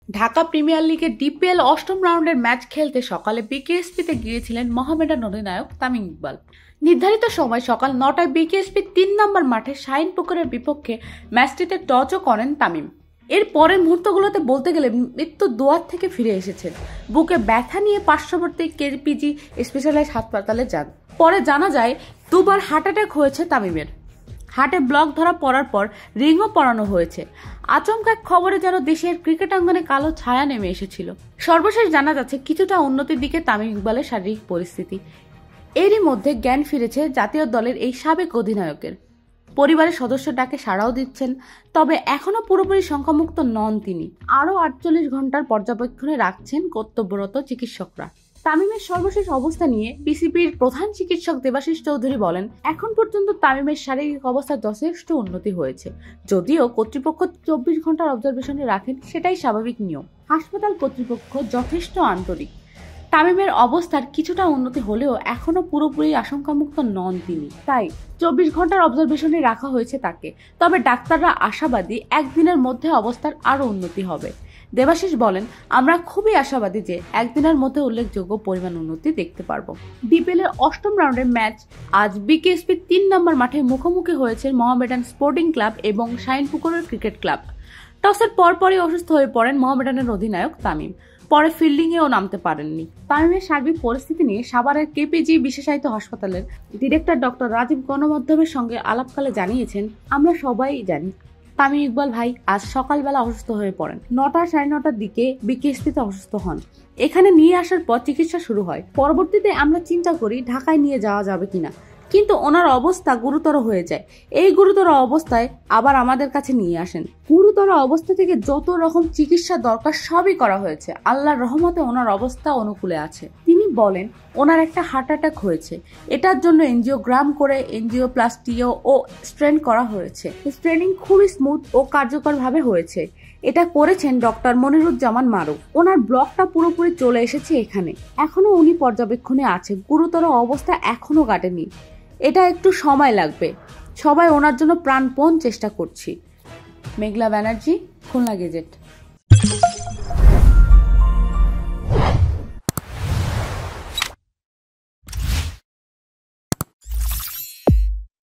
Dhaka premier লিগের DPL অষ্টম রাউন্ডের ম্যাচ খেলতে সকালে বিকেএসপিতে গিয়েছিলেন মোহামেডান অধিনায়ক তামিম ইকবাল। নির্ধারিত সময় সকাল 9টায় বিকেএসপি 3 নম্বর মাঠে শাহিনপুকুরের বিপক্ষে ম্যাচটিতে টচও করেন তামিম। এর পরের মুহূর্তগুলোতে বলতে গেলে মৃত্যু দুয়ার থেকে ফিরে এসেছেন। বুকে ব্যথা নিয়ে পার্শ্ববর্তী কেপিজি স্পেশালাইজড হাসপাতালে যান। পরে জানা যায় দুবার হার্ট অ্যাটাক হয়েছে তামিমের। হার্টে ব্লক ধরা পড়ার পর রিংও পরানো হয়েছে। আচমকা খবরে যেন দেশের ক্রিকেট অঙ্গনে কালো ছায়া নেমে এসেছিল। সর্বশেষ জানা যাচ্ছে কিছুটা উন্নতির দিকে তামিম ইকবালের শারীরিক পরিস্থিতি। এরই মধ্যে জ্ঞান ফিরেছে জাতীয় দলের এই সাবেক অধিনায়কের। পরিবারের সদস্য ডাকে সাড়াও দিচ্ছেন, তবে এখনো পুরোপুরি সংখ্যামুক্ত নন তিনি। আরও 48 ঘন্টার পর্যবেক্ষণে রাখছেন কর্তব্যরত চিকিৎসকরা। তামিমের সর্বশেষ অবস্থা নিয়ে বিসিবির প্রধান চিকিৎসক দেবাশিস চৌধুরী বলেন, এখন পর্যন্ত তামিমের শারীরিক অবস্থা যথেষ্ট উন্নতি হয়েছে। যদিও কর্তৃপক্ষ 24 ঘন্টার অবজারভেশনে রাখেন, সেটাই স্বাভাবিক নিয়ম। হাসপাতাল কর্তৃপক্ষ যথেষ্ট আন্তরিক। তামিমের অবস্থার কিছুটা উন্নতি হলেও এখনো পুরোপুরি আশঙ্কামুক্ত নন তিনি, তাই 24 ঘন্টার অবজারভেশনে রাখা হয়েছে তাকে। তবে ডাক্তাররা আশাবাদী একদিনের মধ্যে অবস্থার আরও উন্নতি হবে। দেবাশিস বলেন, আমরা খুবই আশাবাদী যে একদিনের মধ্যে উল্লেখযোগ্য পরিমাণ উন্নতি দেখতে পারবো। ডিপিএলের অষ্টম রাউন্ডের ম্যাচ আজ বিকেএসপি 3 নম্বর মাঠে মুখোমুখি হয়েছে মোহামেডান স্পোর্টিং ক্লাব এবং শাহিনপুকুরের ক্রিকেট ক্লাব। টসের পরপরই অসুস্থ হয়ে পড়েন মোহামেডানের অধিনায়ক তামিম। পরে ফিল্ডিংয়েও নামতে পারেননি। তামিমের সার্বিক পরিস্থিতি নিয়ে সাভারের কেপিজি বিশেষায়িত হাসপাতালের ডিরেক্টর ডক্টর রাজীব গণমাধ্যমের সঙ্গে আলাপকালে জানিয়েছেন, আমরা সবাই জানি তামিম ইকবাল ভাই আজ সকালবেলা অসুস্থ হয়ে পড়েন। 9টা সাড়ে 9টার দিকে বিকেএসপিতে অসুস্থ হন। এখানে নিয়ে আসার পর চিকিৎসা শুরু হয়। পরবর্তীতে আমরা চিন্তা করি ঢাকায় নিয়ে যাওয়া যাবে কিনা, কিন্তু ওনার অবস্থা গুরুতর হয়ে যায়। এই গুরুতর অবস্থায় আবার আমাদের কাছে নিয়ে আসেন। গুরুতর অবস্থা থেকে যত রকম চিকিৎসা দরকার সবই করা হয়েছে। আল্লাহর রহমতে ওনার অবস্থা অনুকূলে আছে। তিনি বলেন, ওনার একটা হার্ট অ্যাটাক হয়েছে। এটার জন্য এনজিওগ্রাম করে এনজিওপ্লাস্টিও ও স্ট্রেন করা হয়েছে। স্ট্রেনিং খুবই স্মুথ ও কার্যকরভাবে হয়েছে। এটা করেছেন ডক্টর মনিরুজ্জামান মারুফ। ওনার ব্লকটা পুরোপুরি চলে এসেছে এখানে। এখনো উনি পর্যবেক্ষণে আছে। গুরুতর অবস্থা এখনো কাটেনি। এটা একটু সময় লাগবে। সবাই ওনার জন্য প্রাণপণ চেষ্টা করছি। মেঘলা ব্যানার্জি, খুলনা গেজেট।